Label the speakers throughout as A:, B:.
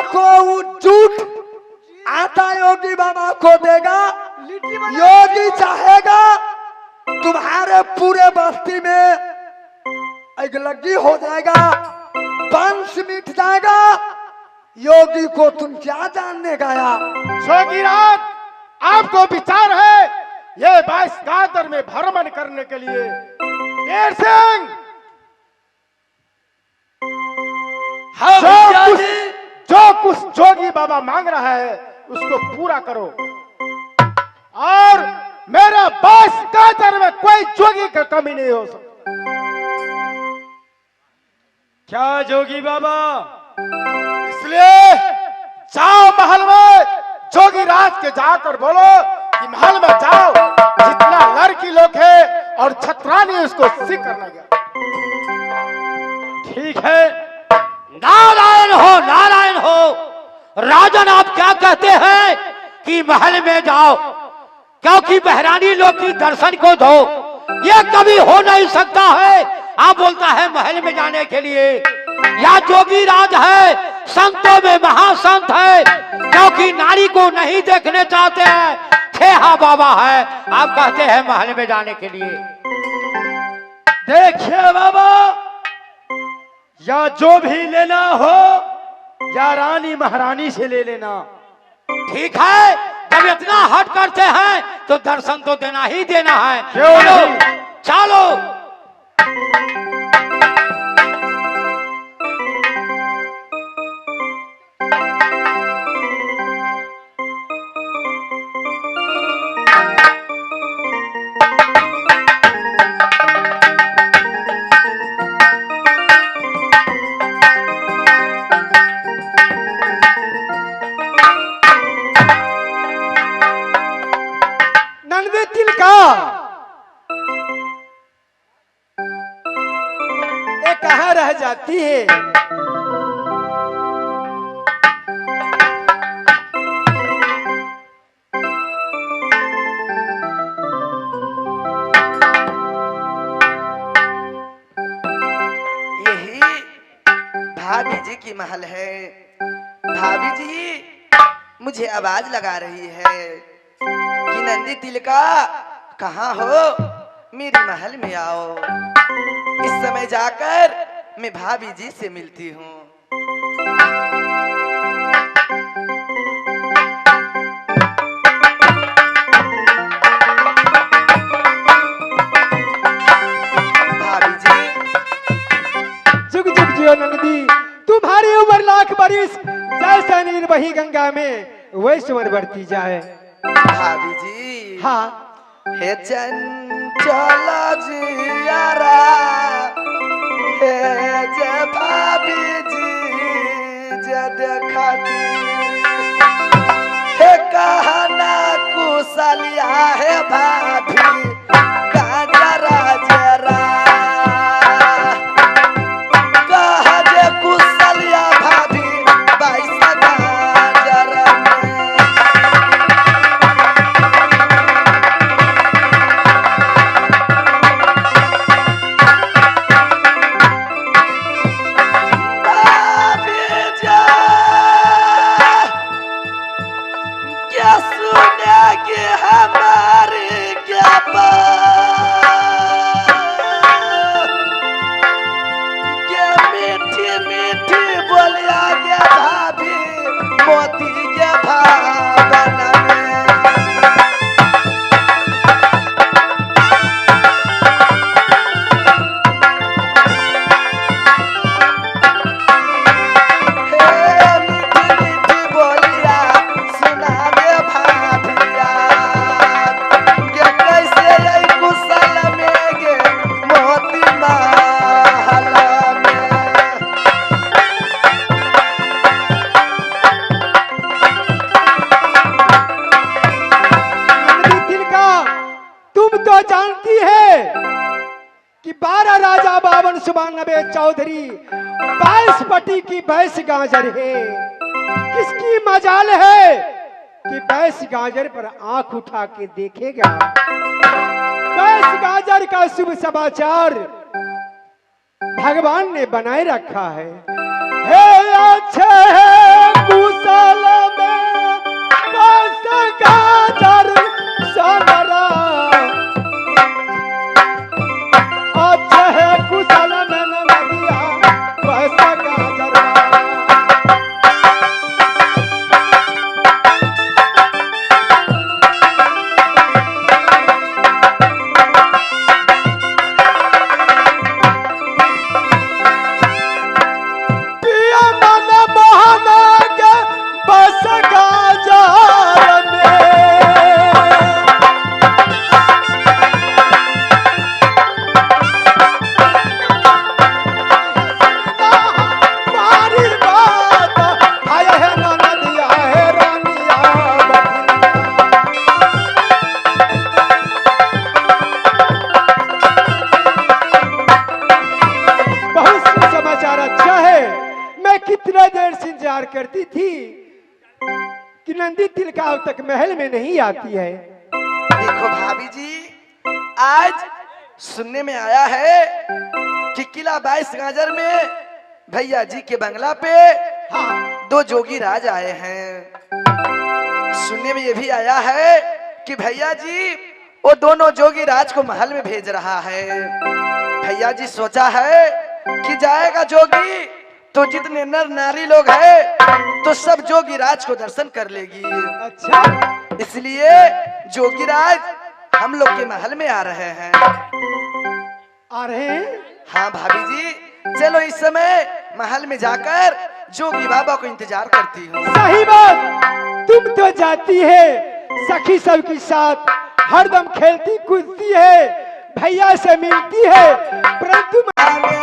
A: को झूठ आता योगी बाबा को देगा। योगी चाहेगा तुम्हारे पूरे बस्ती में अगलगी हो जाएगा, वंश मिट जाएगा। योगी को तुम क्या जानने गया?
B: जोगीराज, आपको विचार है ये 22 गादर में भ्रमण करने के लिए? शेर सिंह, जो कुछ जोगी बाबा मांग रहा है उसको पूरा करो, और मेरा 22 गादर में कोई जोगी का कमी नहीं हो सकती।
C: क्या जोगी बाबा?
B: इसलिए जाओ महल में, जोगी राज के जाकर बोलो कि महल में जाओ, जितना लड़की लोग है और छत्रानी उसको सिक करना गया।
C: ठीक है। नारायण हो, नारायण हो। राजन, आप क्या कहते हैं कि महल में जाओ, क्योंकि बहरानी लोग की दर्शन को दो? ये कभी हो नहीं सकता है। आप बोलता है महल में जाने के लिए। या जोगी राज है, संतों में महासंत है, क्योंकि नारी को नहीं देखने चाहते हैं। ठेहा बाबा है, आप कहते हैं महल में जाने के लिए। देखिए बाबा, या जो भी लेना हो या रानी महारानी से ले लेना। ठीक है, जब इतना हट करते हैं तो दर्शन तो देना ही देना है। चलो चलो।
A: कहाँ रह जाती है?
D: यही भाभी जी की महल है। भाभी जी मुझे आवाज लगा रही है कि नंदी तिलका कहाँ हो, मेरी महल में आओ। इस समय जाकर मैं भाभी जी से मिलती हूँ। भाभी जी,
A: जुग जुग जियो नंदी, तुम्हारी उम्र लाख बरिस, जैसा नीर बही गंगा में वैसे उम्र बढ़ती जाए।
D: भाभी जी,
A: हाँ,
D: हे चंचल जियारा, हे जे भाभी जी जे देखती, हे कहना कुशलिया है भाभी गाजरा जरा, कह जे कुशलिया भाभी 22 गाजरा में।
A: सुबानबे चौधरी 22 पटी की 22 गाजर है। किसकी मजाल है कि 22 गाजर पर आंख उठा के देखेगा। 22 गाजर का शुभ समाचार भगवान ने बनाए रखा है। हे अच्छे इंतजार करती थी कि नंदी तिलका अब तक महल में नहीं आती है।
D: देखो भाभी जी, आज सुनने में आया है कि किला 22 गाजर में भैया जी के बंगला पे
A: हाँ,
D: 2 जोगी राज आए हैं। सुनने में ये भी आया है कि भैया जी वो दोनों जोगी राज को महल में भेज रहा है। भैया जी सोचा है कि जाएगा जोगी तो जितने नर नारी लोग हैं तो सब जोगी राज को दर्शन कर लेगी।
A: अच्छा,
D: इसलिए जोगी राज हम लोग के महल में आ रहे हैं।
A: आ रहे हैं?
D: हाँ भाभी जी, चलो इस समय महल में जाकर जोगी बाबा को इंतजार करती हूँ।
A: सही बात, तुम तो जाती है सखी सब के साथ, हरदम खेलती कूदती है, भैया से मिलती है, परंतु
D: भाभिया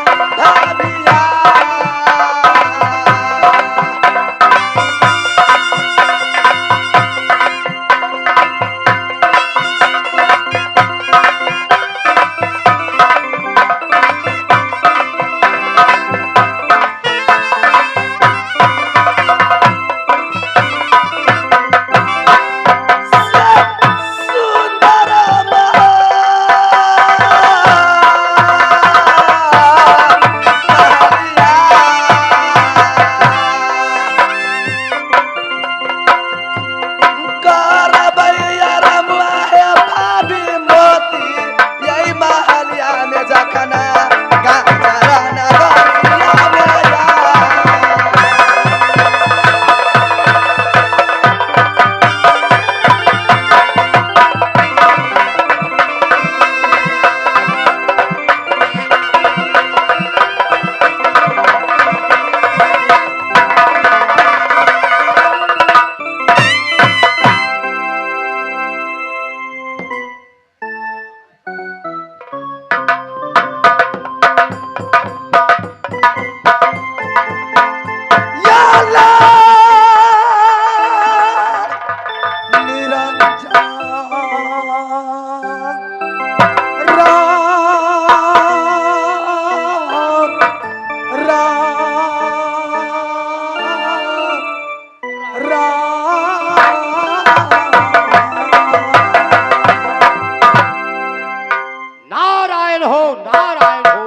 C: नारायण हो, नारायण हो।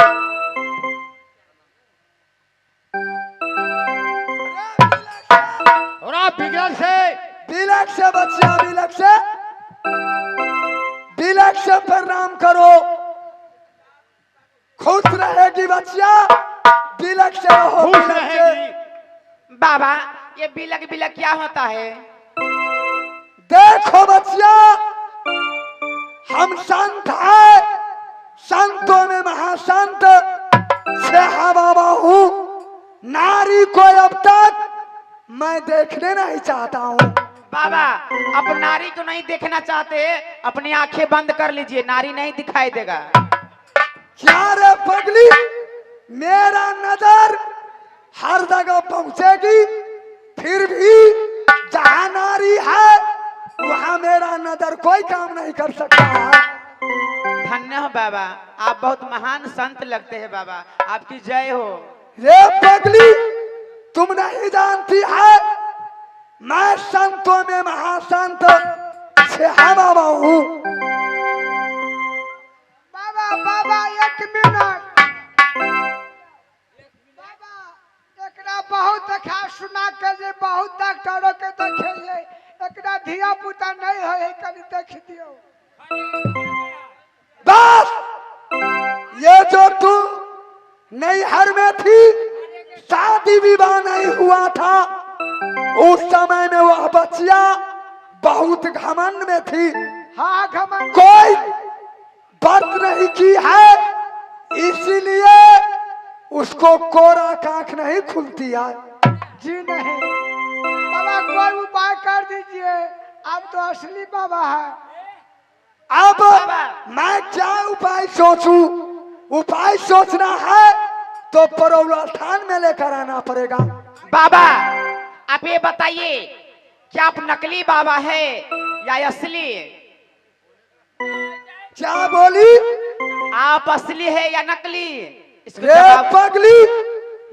C: और आप बिगड़ से
E: बिलक से बच्चा, बिलक से प्रणाम करो। खुश रहेगी बच्चा, बिलक से रहो।
C: खुश
E: बिलक से।
C: रहेगी।
F: बाबा, ये बिलक बिलक क्या होता है?
E: देखो बच्चा, हम संत है, संतों में महासंत सेहा बाबा हूँ। नारी को अब तक मैं देखने नहीं चाहता हूँ।
F: बाबा, आप नारी को नहीं देखना चाहते, अपनी आंखें बंद कर लीजिए, नारी नहीं दिखाई देगा।
E: क्या रे पगली, मेरा नजर हर जगह पहुंचेगी, फिर भी जहाँ नारी है वहाँ मेरा नजर कोई काम नहीं कर सकता है।
F: धन्य हो बाबा, आप बहुत महान संत लगते हैं बाबा, आपकी जय हो।
E: रे पगली, तुम नहीं जानती है, मैं संतों में महासंत सेहा बाबा हूँ।
A: बाबा बाबा 1 मिनट, बाबा एकरा बहुत देखा सुना के जे बहुत डॉक्टरों के देखे, एकरा धिया पुता नहीं है, कनी देख दियो।
E: बस, ये जो तू नैहर में थी, शादी विवाह नहीं हुआ था, उस समय में वह बच्चिया बहुत घमंड में थी।
A: हाँ घमंड,
E: कोई व्रत नहीं की है, इसीलिए उसको कोरा कांख नहीं खुलती है।
A: जी नहीं बाबा, कोई उपाय कर दीजिए, अब तो असली बाबा है।
E: अब मैं क्या उपाय सोचूं? उपाय सोचना है तो परौला स्थान में लेकर आना पड़ेगा।
F: बाबा, आप ये बताइए, क्या आप नकली बाबा है या असली?
E: क्या बोली?
F: आप असली है या नकली? इसको
E: रे
F: जवाब-
E: पगली,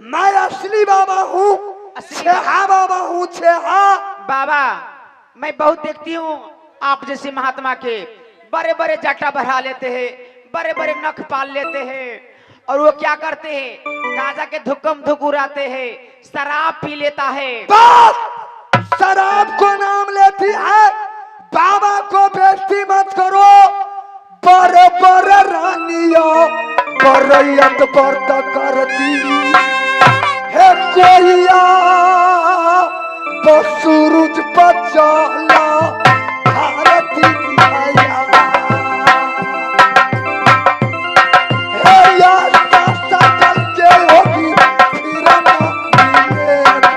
E: मैं असली बाबा हूँ।
F: असली
E: छेहा बाबा हूँ छेहा।
F: बाबा मैं बहुत देखती हूँ आप जैसे महात्मा के बड़े बड़े जटा बढ़ा लेते हैं, बड़े बड़े नख पाल लेते हैं, और वो क्या करते हैं, गांजा के धुकम धुक उड़ाते हैं, शराब पी लेता है।
E: बस शराब को नाम लेती है, बाबा को बेइज्जती मत करो। बड़े बड़े रानियों बरैयत बर्द करती है कोइया, तो सूरज पर चला भारती मैया। हे यार सासा कल के होगी फिर न मिलेगा।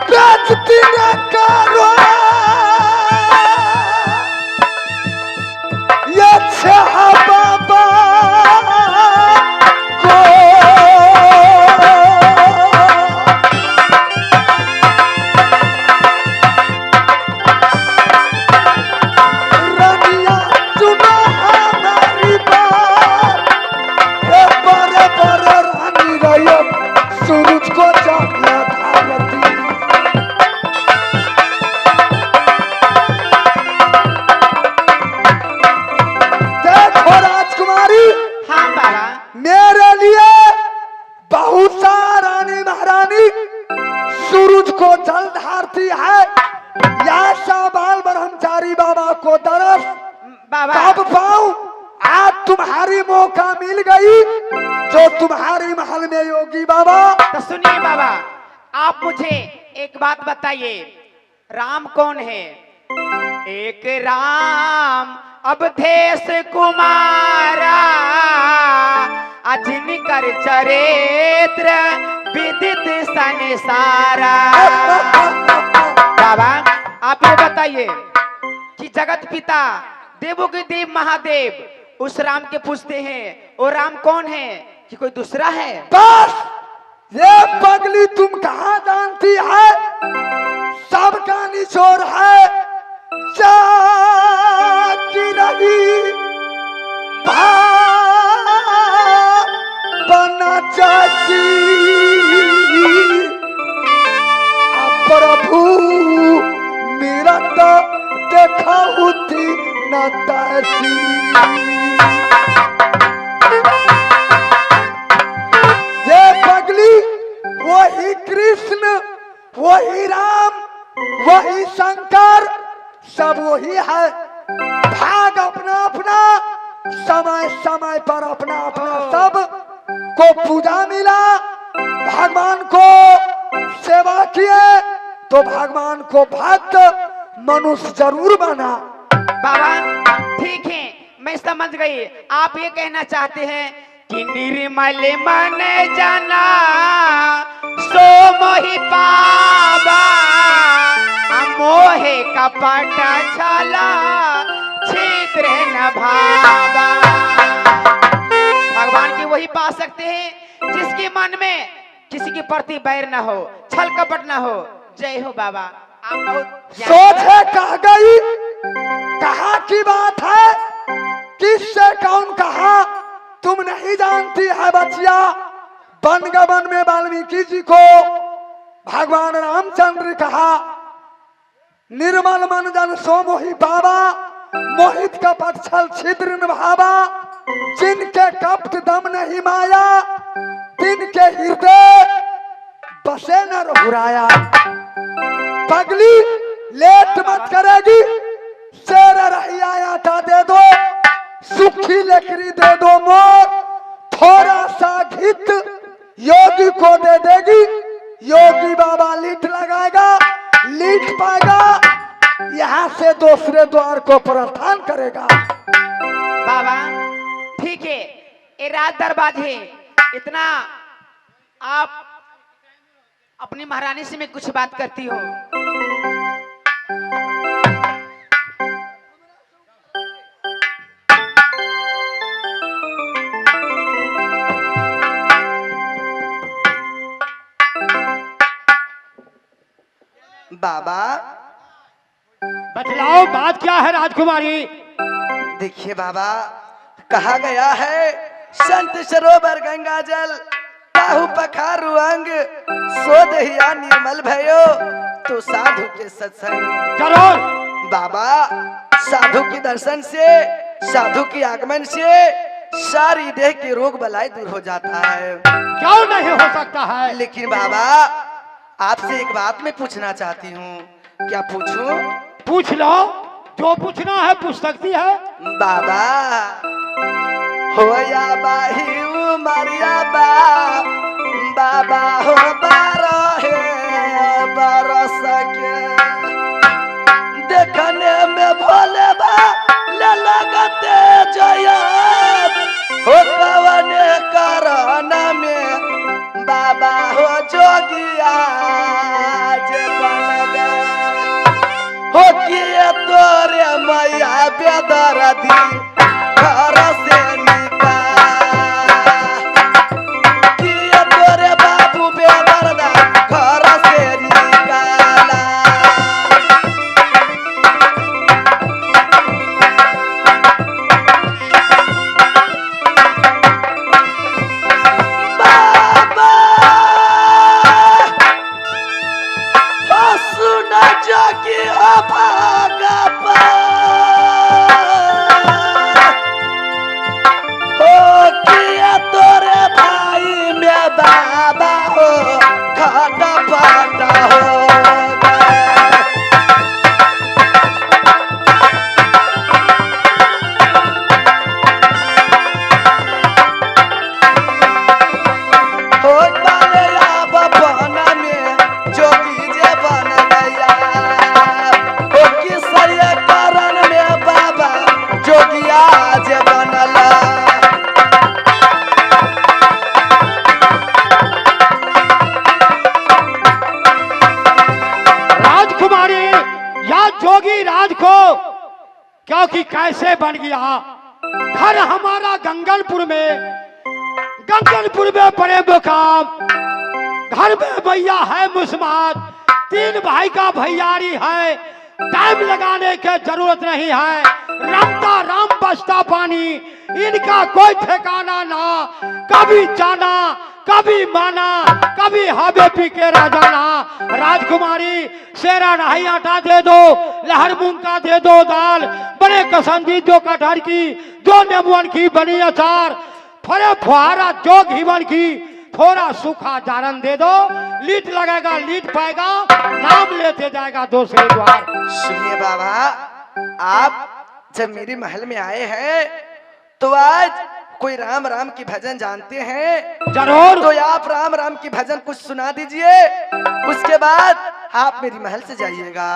E: बेइज्जती न करो, ये छेहा बाबा को। रनिया सुनो हमारी बात, हे बड़े बड़े रानी रहियो, सूरज को चला भारती। देखो राजकुमारी,
F: हाँ बाबा,
E: मेरे लिए बहुत सा रानी महारानी सूरज को जल ढारती है, या बाल ब्रह्मचारी बाबा को दरस
F: बाबा
E: कब पाऊं। आज तुम्हारी मौका मिल गई, जो तुम्हारी महल में योगी बाबा।
F: तो सुनिए बाबा, आप मुझे एक बात बताइए, राम कौन है? एक राम अवधेश कुमारा, जिनकर चरित्र विदित संसारा। बाबा आप ये बताइए कि जगत पिता देवों के देव महादेव उस राम के पूछते हैं, वो राम कौन है? कि कोई दूसरा है?
E: बस ये पगली तुम कहाँ जानती है, सबका निचोड़ है जाती रही बना चाची। प्रभु मेरा तो देखा होती न तासी। ये पगली वही कृष्ण, वही राम, वही शंकर, सब वही है। भाग अपना अपना, समय समय पर अपना अपना सब को पूजा मिला, भगवान को सेवा किए तो भगवान को भक्त मनुष्य जरूर बना।
F: बाबा ठीक है, मैं समझ गई। आप ये कहना चाहते हैं कि निर्मल मन जना सो मोहि पावा, मोहे कपट छला छिद्र न भावा। भगवान की वही पा सकते हैं जिसके मन में किसी के प्रति बैर न हो, छल कपट न हो। जय हो बाबा, आप बहुत
E: सोचे कह गई, कहा की बात है, किससे कौन कहा तुम नहीं जानती है बचिया। बनगवन में वाल्मीकि जी को भगवान रामचंद्र कहा, निर्मल मन जन सो मोहि पावा, मोहित कपट छल छिद्र न भावा। जिनके कपट दम नहीं माया, तिनके हृदय बसे न रघुराया। पगली लेट मत करेगी, शेर रहिया आटा दे दो, सूखी लकड़ी दे दो मोर, थोड़ा सा घित योगी को दे देगी। योगी बाबा लीट लगाएगा, लीट पाएगा, यहाँ से दूसरे द्वार को प्रस्थान करेगा।
F: बाबा ठीक है, ये रात दरबार है, इतना आप अपनी महारानी से मैं कुछ बात करती हूँ।
D: बाबा
C: बतलाओ बात क्या है राजकुमारी।
D: देखिए बाबा, कहा गया है संत सरोवर गंगा जल काहू पखारू अंग सो दहिया निर्मल भयो तो साधु के सत्संग।
C: जरूर।
D: बाबा, साधु के दर्शन से, साधु के आगमन से सारी देह के रोग बलाई दूर हो जाता है।
C: क्यों नहीं हो सकता है?
D: लेकिन बाबा, आपसे एक बात मैं पूछना चाहती हूँ, क्या पूछूं?
C: पूछ लो, जो पूछना है पूछ सकती है।
D: बाबा, हो या बाही उमरिया बा, बाबा हो बारह बरस के, देखने में भोले बा ले लगते जया, हो कवने कारण में बाबा हो जोगिया जे बन गए, हो किए तोरे मैया बेदरदी घर से निकाल, किए तोरे बाबू बेदरदा घर से निकाला। बाबा हो सुना जोगी हो भागा पा, हो किया तोरे भाई में बाबा हो घाटा पाटा हो गए। हो बाले अब बना में जोगी जे बन गया, हो किसरिया कारण में बाबा जोगिया जे बनला।
C: राजकुमारी या जोगी राज को क्योंकि कैसे बन गया। घर हमारा गंगनपुर में बड़े मुकाम, घर में भैया है मुस्मात, 3 भाई का भैयारी है, टाइम लगाने की जरूरत नहीं है, रमता राम बसता पानी, इनका कोई ठिकाना ना, कभी जाना कभी माना, कभी हावे पी के रह जाना। राजकुमारी शेरा नहीं आटा दे दो, लहर मूंग का दे दो दाल, बड़े कसंदी जो कटहर की, जो नींबुअन की बनी अचार, फरे फुहारा जो घीवन की, थोड़ा सूखा जारन दे दो, लीट लगेगा लीट पाएगा, नाम लेते जाएगा दूसरे द्वार।
D: सुनिए बाबा, आप जब मेरे महल में आए हैं तो आज कोई राम राम की भजन जानते हैं?
C: जरूर।
D: तो आप राम राम की भजन कुछ सुना दीजिए, उसके बाद आप मेरी महल से जाइएगा।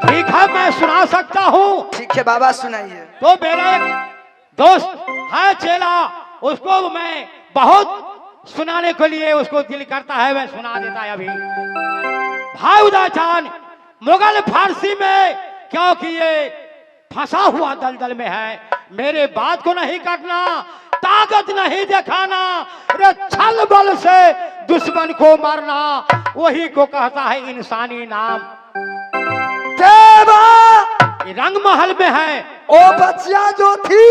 C: ठीक है, मैं सुना सकता हूँ।
D: ठीक है बाबा, सुनाइए।
C: तो मेरा एक दोस्त है चेला, उसको मैं बहुत सुनाने के लिए उसको दिल करता है, मैं सुना देता है। अभी भाई उदाचान मुगल फारसी में, क्योंकि ये फंसा हुआ दलदल में है, मेरे बात को नहीं काटना, ताकत नहीं दिखाना, रे छल बल से दुश्मन को मारना, वही को कहता है इंसानी नाम।
E: देवा,
C: ये रंग महल में है।
E: ओ बच्चिया जो थी